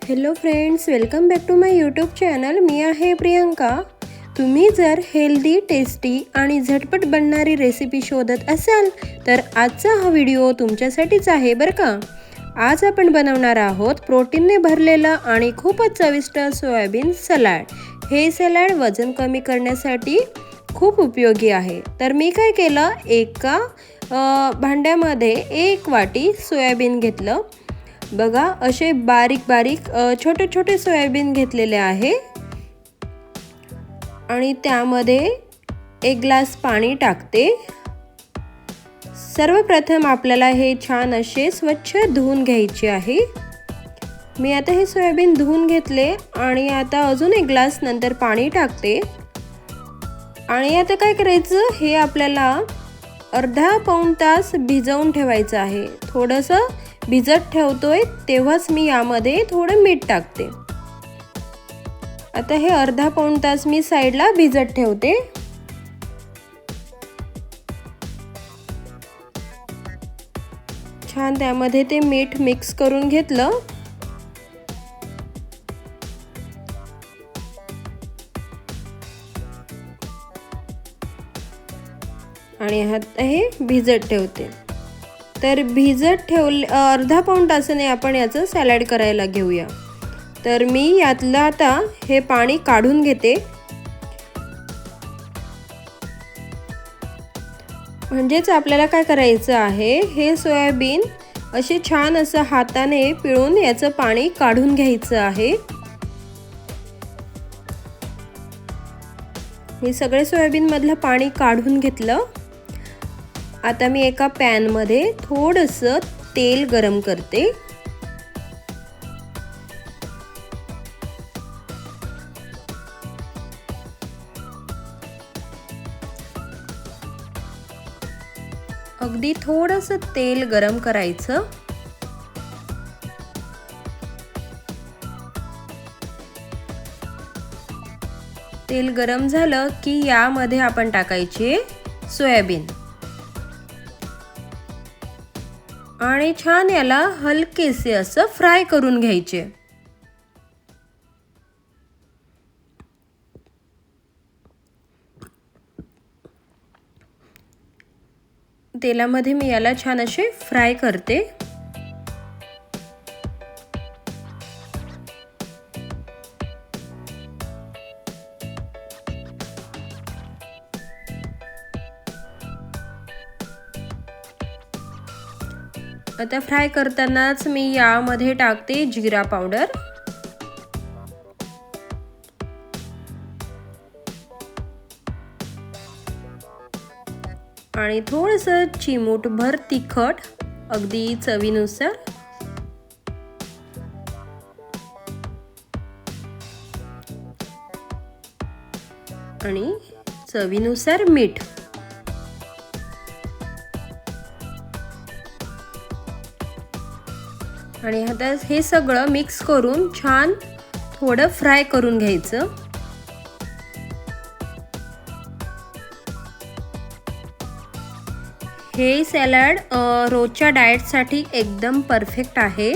Hello friends, welcome back to my YouTube channel. मी आहे प्रियंका. तुम्ही जर हेल्दी, टेस्टी आणि झटपट बनणारी रेसिपी शोधत असाल तर आजचा हा व्हिडिओ तुमच्यासाठीच आहे बरं का. आज आपण बनवणार आहोत प्रोटीनने भरलेलं आणि खूपच चविष्ट सोयाबीन सलाड. हे सलाड वजन कमी करण्यासाठी खूप उपयोगी आहे. तर मी काय केलं, एका भांड्यामध्ये 1 वाटी सोयाबीन घेतलं. बघा, असे बारीक बारीक छोटे छोटे सोयाबीन घेतलेले आहे आणि त्यामध्ये 1 ग्लास पाणी टाकते. सर्वप्रथम आपल्याला हे छान असे स्वच्छ धुवून घ्यायचे आहे. मी आता हे सोयाबीन धुवून घेतले आणि आता अजून 1 ग्लास नंतर पाणी टाकते. आणि आता काय करायचं, हे आपल्याला अर्धा पाऊण तास भिजवून ठेवायचं आहे. थोडंसं भिजत ठेवतोय तेव्हाच मी यामध्ये थोडं मीठ टाकते. आता हे अर्धा पाऊण तास मी साईडला भिजत ठेवते. छान त्यामध्ये ते मीठ मिक्स करून घेतलं. आणि आता हे भिजत ठेवते. तर भिजत अर्धा पाऊण तासाने आपण याचं सॅलड करायला घेऊया. तर मी यातलं आता हे पाणी काढून घेते. म्हणजेच आपल्याला काय करायचं आहे, हे सोयाबीन असे छान असं हाताने पिळून याचं पाणी काढून घ्यायचं आहे. मी सगळे सोयाबीन मधलं पाणी काढून घेतलं. आता मी एका पॅन मध्ये थोडंसं तेल गरम करते. अगदी थोडंसं तेल गरम करायचं. तेल गरम झालं की यामध्ये आपण टाकायचे सोयाबीन आणि छान याला हलकेसे असं फ्राय करून घ्यायचे. तेलामध्ये मी याला छान असे फ्राय करते. आता फ्राय करतानाच मी यामध्ये टाकते जिरा पावडर. आणि थोडंसं चिमूटभर तिखट, अगदी चवीनुसार. आणि चवीनुसार मीठ. आणि आता हे सगळं मिक्स करून छान थोडं फ्राय करून घ्यायचं. हे सॅलड रोजच्या डाएटसाठी एकदम परफेक्ट आहे.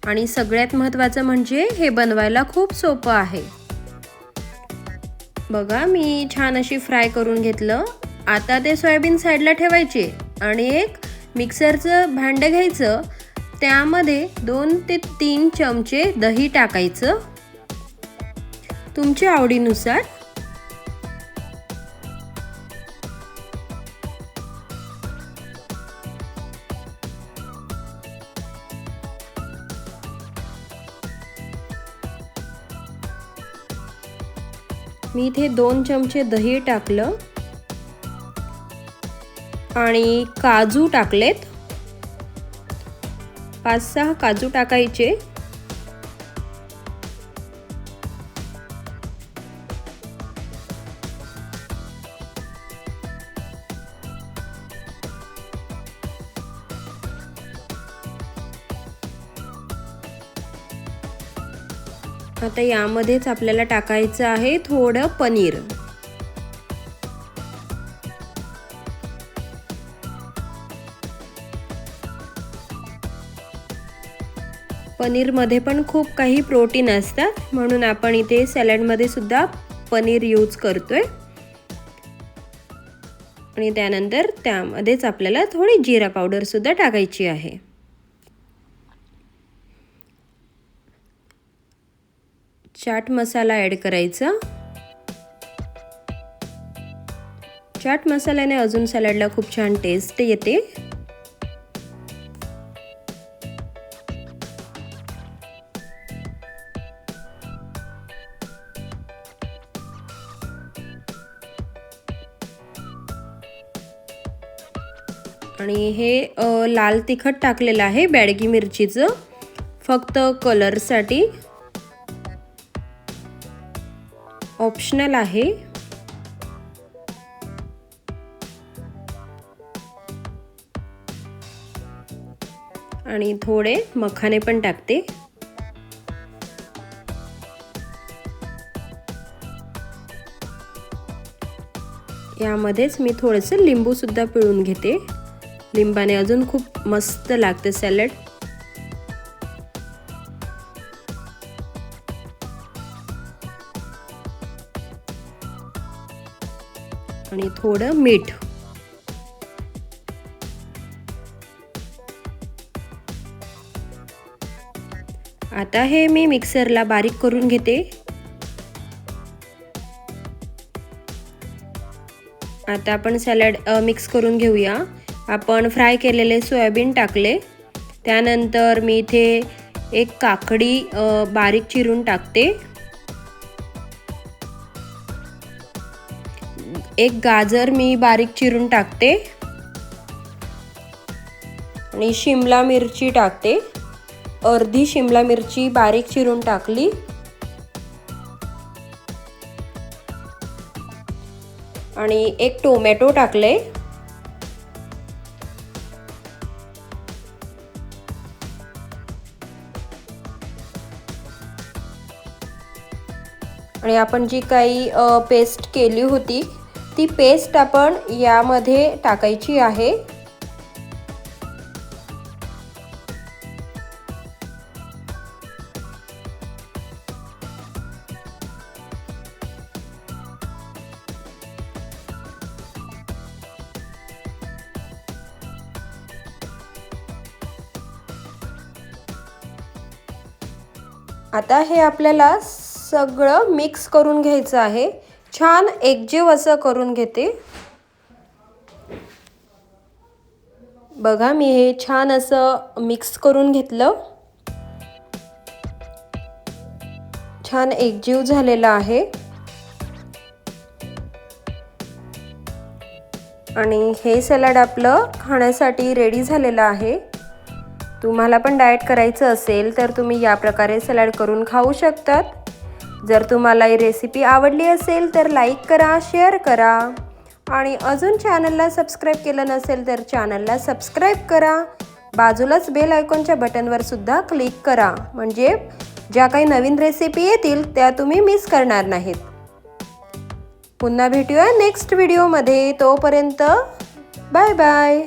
आणि सगळ्यात महत्त्वाचं म्हणजे हे बनवायला खूप सोपं आहे. बघा, मी छान अशी फ्राय करून घेतलं. आता ते सोयाबीन साईडला ठेवायचे आणि एक मिक्सरचं भांडं घ्यायचं. त्यामध्ये 2 ते 3 चमचे दही टाकायचं, तुमच्या आवडीनुसार. मी इथे 2 चमचे दही टाकलं आणि काजू टाकलेत. 5-6 काजू टाकायचे. आता यामध्येच आपल्याला टाकायचं आहे थोडं पनीर. पनीरमध्ये पण खूप काही प्रोटीन असतात, म्हणून आपण इथे सॅलडमध्ये सुद्धा पनीर यूज करतोय. आणि त्यानंतर त्यामध्येच आपल्याला थोडी जिरा पावडर सुद्धा टाकायची आहे. चाट मसाला ॲड करायचा. चाट मसाल्याने अजून सॅलडला खूप छान टेस्ट येते. आणि हे लाल तिखट टाकलेलं आहे बॅडगी मिरचीचं, फक्त कलरसाठी, ऑप्शनल आहे. आणि थोडे मखाने पण टाकते. यामध्येच मी थोडंसं लिंबू सुद्धा पिळून घेते. लिंबाने अजून खूप मस्त लागते सॅलड. आणि थोडं मीठ. आता हे मी मिक्सरला बारीक करून घेते. आता आपण सॅलड मिक्स करून घेऊया. आपण फ्राय केलेले सोयाबीन टाकले. त्यानंतर मी इथे एक काकडी बारीक चिरून टाकते. एक गाजर मी बारीक चिरून टाकते. आणि शिमला मिरची टाकते. अर्धी शिमला मिरची बारीक चिरून टाकली. आणि एक टोमॅटो टाकले. आणि आपण जी काही पेस्ट केली होती ती पेस्ट आपण यामध्ये टाकायची आहे. आता हे आपल्याला सगळं मिक्स करून घ्यायचं आहे. छान एकजीव असं करून घेते. बघा, मी हे छान असं मिक्स करून घेतलं. छान एकजीव झालेला आहे. आणि हे सॅलड आपलं खाण्यासाठी रेडी झालेलं आहे. तुम्हाला पण डाएट करायचं असेल तर तुम्ही या प्रकारे सॅलड करून खाऊ शकतात. जर तुम्हाला ही रेसिपी आवडली असेल तर लाईक करा, शेअर करा. आणि अजून चॅनलला सबस्क्राईब केलं नसेल तर चॅनलला सबस्क्राईब करा. बाजूलाच बेल आयकॉनच्या बटनवर सुद्धा क्लिक करा, म्हणजे ज्या काही नवीन रेसिपी येतील त्या तुम्ही मिस करणार नाहीत. पुन्हा भेटूया नेक्स्ट व्हिडिओमध्ये. तोपर्यंत बाय बाय.